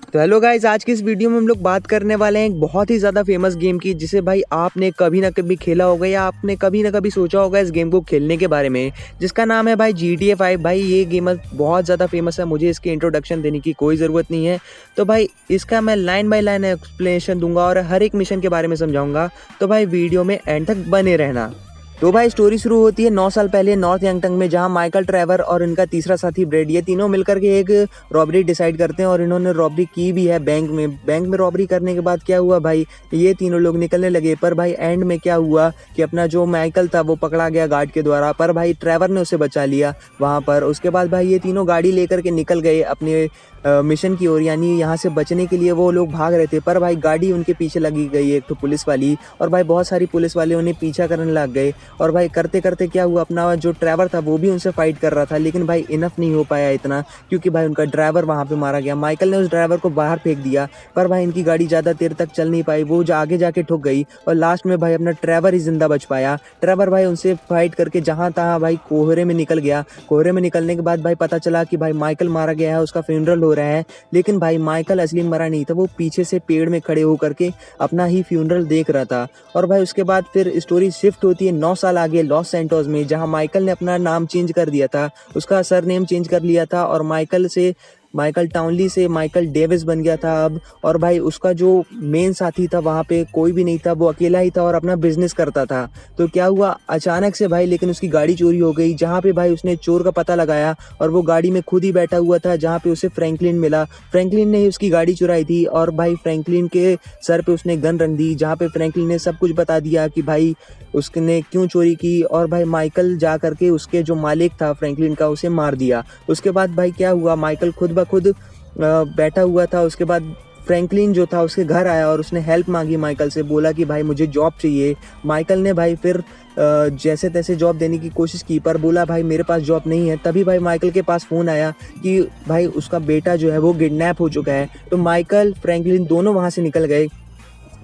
तो hello guys, आज की इस वीडियो में हम लोग बात करने वाले हैं एक बहुत ही ज़्यादा फेमस गेम की, जिसे भाई आपने कभी ना कभी खेला होगा या आपने कभी ना कभी सोचा होगा इस गेम को खेलने के बारे में, जिसका नाम है भाई GTA 5। भाई ये गेम बहुत ज़्यादा फेमस है, मुझे इसकी इंट्रोडक्शन देने की कोई ज़रूरत नहीं है। तो भाई इसका मैं लाइन बाय लाइन एक्सप्लेनेशन दूंगा और हर एक मिशन के बारे में समझाऊंगा। तो भाई वीडियो में एंड तक बने रहना। तो भाई स्टोरी शुरू होती है 9 साल पहले नॉर्थ यंगटन में, जहां माइकल, ट्रेवर और इनका तीसरा साथी ब्रेड, ये तीनों मिलकर के एक रॉबरी डिसाइड करते हैं और इन्होंने रॉबरी की भी है बैंक में रॉबरी करने के बाद क्या हुआ भाई, ये तीनों लोग निकलने लगे। पर भाई एंड में क्या हुआ कि अपना जो माइकल था वो पकड़ा गया गार्ड के द्वारा, पर भाई ट्रेवर ने उसे बचा लिया वहां पर। उसके बाद भाई ये तीनों गाड़ी लेकर के निकल गए अपने मिशन की ओर, यानी यहाँ से बचने के लिए वो लोग भाग रहे थे। पर भाई गाड़ी उनके पीछे लगी गई एक तो पुलिस वाली, और भाई बहुत सारी पुलिस वाले उन्हें पीछा करने लग गए। और भाई करते करते क्या हुआ, अपना जो ड्राइवर था वो भी उनसे फाइट कर रहा था, लेकिन भाई इनफ नहीं हो पाया इतना, क्योंकि भाई उनका ड्राइवर वहां पे मारा गया। माइकल ने उस ड्राइवर को बाहर फेंक दिया, पर भाई इनकी गाड़ी ज्यादा देर तक चल नहीं पाई, वो आगे जाके ठुक गई और लास्ट में भाई अपना ड्राइवर ही जिंदा बच पाया। ड्राइवर भाई उनसे फाइट करके जहां तहां भाई कोहरे में निकल गया। कोहरे में निकलने के बाद भाई पता चला कि भाई माइकल मारा गया है, उसका फ्यूनरल हो रहा है। लेकिन भाई माइकल असली मरा नहीं था, वो पीछे से पेड़ में खड़े होकर के अपना ही फ्यूनरल देख रहा था। और भाई उसके बाद फिर स्टोरी शिफ्ट होती है 9 साल आगे लॉस सैंटोस में, जहां माइकल ने अपना नाम चेंज कर दिया था, उसका सरनेम चेंज कर लिया था और माइकल टाउनली से माइकल डेविस बन गया था अब। और भाई उसका जो मेन साथी था वहाँ पे कोई भी नहीं था, वो अकेला ही था और अपना बिजनेस करता था। तो क्या हुआ अचानक से भाई, लेकिन उसकी गाड़ी चोरी हो गई, जहाँ पे भाई उसने चोर का पता लगाया और वो गाड़ी में खुद ही बैठा हुआ था, जहाँ पे उसे फ्रैंकलिन मिला। फ्रैंकलिन ने ही उसकी गाड़ी चुराई थी और भाई फ्रैंकलिन के सर पे उसने गन रख दी, जहाँ पे फ्रैंकलिन ने सब कुछ बता दिया कि भाई उसने क्यों चोरी की। और भाई माइकल जा करके उसके जो मालिक था फ्रैंकलिन का, उसे मार दिया। उसके बाद भाई क्या हुआ, माइकल खुद ब खुद बैठा हुआ था। उसके बाद फ्रैंकलिन जो था उसके घर आया और उसने हेल्प मांगी माइकल से, बोला कि भाई मुझे जॉब चाहिए। माइकल ने भाई फिर जैसे तैसे जॉब देने की कोशिश की, पर बोला भाई मेरे पास जॉब नहीं है। तभी भाई माइकल के पास फ़ोन आया कि भाई उसका बेटा जो है वो किडनैप हो चुका है। तो माइकल फ्रैंकलिन दोनों वहाँ से निकल गए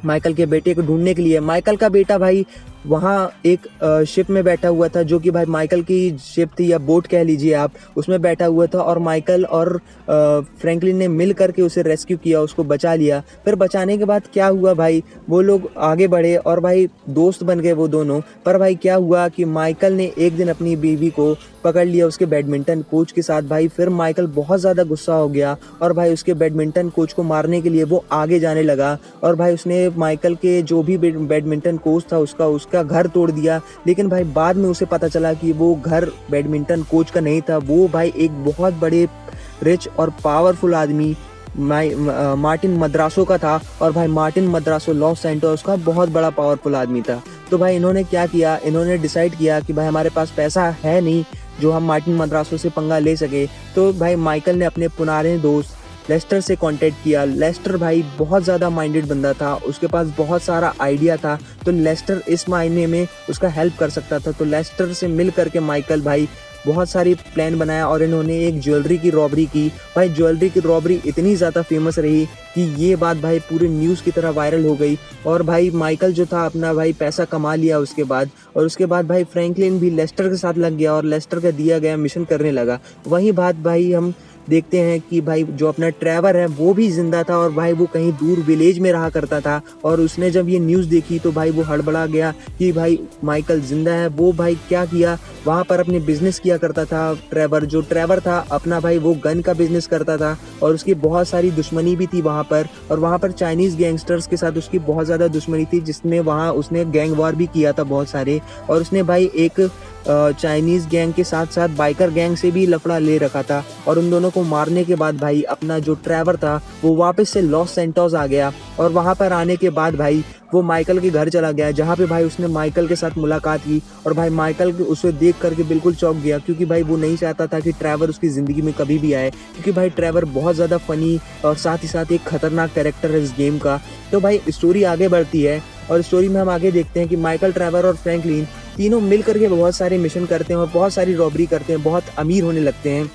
माइकल के बेटे को ढूंढने के लिए। माइकल का बेटा भाई वहाँ एक शिप में बैठा हुआ था, जो कि भाई माइकल की शिप थी या बोट कह लीजिए आप, उसमें बैठा हुआ था। और माइकल और फ्रैंकलिन ने मिल करके उसे रेस्क्यू किया, उसको बचा लिया। फिर बचाने के बाद क्या हुआ भाई, वो लोग आगे बढ़े और भाई दोस्त बन गए वो दोनों। पर भाई क्या हुआ कि माइकल ने एक दिन अपनी बीवी को पकड़ लिया उसके बैडमिंटन कोच के साथ। भाई फिर माइकल बहुत ज़्यादा गुस्सा हो गया और भाई उसके बैडमिंटन कोच को मारने के लिए वो आगे जाने लगा। और भाई उसने माइकल के जो भी बैडमिंटन कोच था उसका घर तोड़ दिया। लेकिन भाई बाद में उसे पता चला कि वो घर बैडमिंटन कोच का नहीं था, वो भाई एक बहुत बड़े रिच और पावरफुल आदमी मार्टिन मद्रासो का था। और भाई मार्टिन मद्रासो लॉस सैंटोस का बहुत बड़ा पावरफुल आदमी था। तो भाई इन्होंने क्या किया, इन्होंने डिसाइड किया कि भाई हमारे पास पैसा है नहीं जो हम मार्टिन मद्रासो से पंगा ले सके। तो भाई माइकल ने अपने पुराने दोस्त लेस्टर से कांटेक्ट किया। लेस्टर भाई बहुत ज़्यादा माइंडेड बंदा था, उसके पास बहुत सारा आइडिया था, तो लेस्टर इस मायने में उसका हेल्प कर सकता था। तो लेस्टर से मिल करके माइकल भाई बहुत सारी प्लान बनाया और इन्होंने एक ज्वेलरी की रॉबरी की। भाई ज्वेलरी की रॉबरी इतनी ज़्यादा फेमस रही कि ये बात भाई पूरे न्यूज़ की तरह वायरल हो गई। और भाई माइकल जो था अपना भाई पैसा कमा लिया उसके बाद। और उसके बाद भाई फ्रैंकलिन भी लेस्टर के साथ लग गया और लेस्टर का दिया गया मिशन करने लगा। वही बात भाई हम देखते हैं कि भाई जो अपना ट्रेवर है वो भी जिंदा था और भाई वो कहीं दूर विलेज में रहा करता था। और उसने जब ये न्यूज़ देखी तो भाई वो हड़बड़ा गया कि भाई माइकल जिंदा है। वो भाई क्या किया, वहाँ पर अपने बिजनेस किया करता था। ट्रेवर था अपना भाई वो गन का बिजनेस करता था और उसकी बहुत सारी दुश्मनी भी थी वहाँ पर। और वहाँ पर चाइनीज़ गैंगस्टर्स के साथ उसकी बहुत ज़्यादा दुश्मनी थी, जिसमें वहाँ उसने गैंग वॉर भी किया था बहुत सारे। और उसने भाई एक चाइनीज़ गैंग के साथ साथ बाइकर गैंग से भी लफड़ा ले रखा था। और उन दोनों को मारने के बाद भाई अपना जो ट्रेवर था वो वापस से लॉस सैंटोस आ गया। और वहाँ पर आने के बाद भाई वो माइकल के घर चला गया, जहाँ पे भाई उसने माइकल के साथ मुलाकात की। और भाई माइकल उसे देख करके बिल्कुल चौंक गया, क्योंकि भाई वो नहीं चाहता था कि ट्रेवर उसकी ज़िंदगी में कभी भी आए, क्योंकि भाई ट्रेवर बहुत ज़्यादा फ़नी और साथ ही साथ एक खतरनाक कैरेक्टर है इस गेम का। तो भाई स्टोरी आगे बढ़ती है और स्टोरी में हम आगे देखते हैं कि माइकल, ट्रेवर और फ्रैंकलिन तीनों मिल करके बहुत सारे मिशन करते हैं और बहुत सारी रॉबरी करते हैं, बहुत अमीर होने लगते हैं।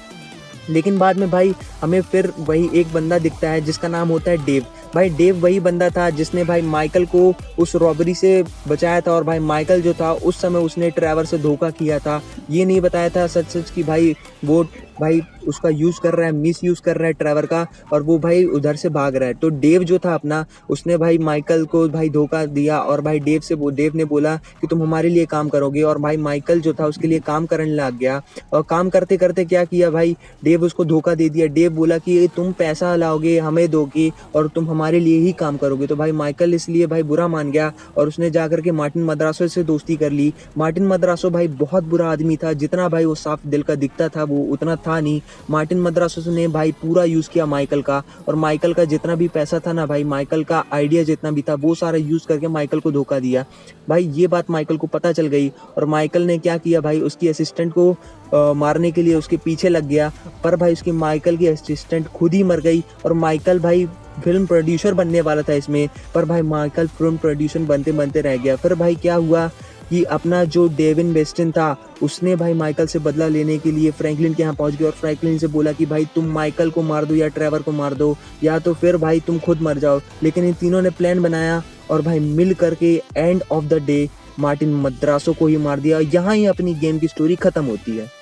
लेकिन बाद में भाई हमें फिर वही एक बंदा दिखता है जिसका नाम होता है डेव। भाई डेव वही बंदा था जिसने भाई माइकल को उस रॉबरी से बचाया था, और भाई माइकल जो था उस समय उसने ट्रेवर से धोखा किया था। ये नहीं बताया था सच सच कि भाई वो भाई उसका यूज़ कर रहा है, मिस यूज़ कर रहा है ट्रेवर का, और वो भाई उधर से भाग रहा है। तो डेव जो था अपना, उसने भाई माइकल को भाई धोखा दिया, और भाई डेव ने बोला कि तुम हमारे लिए काम करोगे, और भाई माइकल जो था उसके लिए काम करने लग गया। और काम करते करते क्या किया भाई, डेव उसको धोखा दे दिया। डेव बोला कि तुम पैसा लाओगे, हमें दोगे, और तुम हमारे लिए ही काम करोगे। तो भाई माइकल इसलिए भाई बुरा मान गया, और उसने जाकर के मार्टिन मद्रासो से दोस्ती कर ली। मार्टिन मद्रासो भाई बहुत बुरा आदमी था, जितना भाई वो साफ दिल का दिखता था वो उतना था नहीं। मार्टिन मद्रासो ने भाई पूरा यूज़ किया माइकल का, और माइकल का जितना भी पैसा था ना भाई, माइकल का आइडिया जितना भी था वो सारा यूज़ करके माइकल को धोखा दिया। भाई ये बात माइकल को पता चल गई, और माइकल ने क्या किया भाई, उसकी असिस्टेंट को मारने के लिए उसके पीछे लग गया। पर भाई उसकी माइकल की असिस्टेंट खुद ही मर गई, और माइकल भाई फिल्म प्रोड्यूसर बनने वाला था इसमें, पर भाई माइकल फिल्म प्रोड्यूसर बनते बनते रह गया। फिर भाई क्या हुआ कि अपना जो डेविन वेस्टिन था, उसने भाई माइकल से बदला लेने के लिए फ्रैंकलिन के यहाँ पहुंच गया, और फ्रैंकलिन से बोला कि भाई तुम माइकल को मार दो या ट्रेवर को मार दो, या तो फिर भाई तुम खुद मर जाओ। लेकिन इन तीनों ने प्लान बनाया, और भाई मिल करके end of the day Martin मद्रासो को ही मार दिया। यहाँ ही अपनी गेम की स्टोरी खत्म होती है।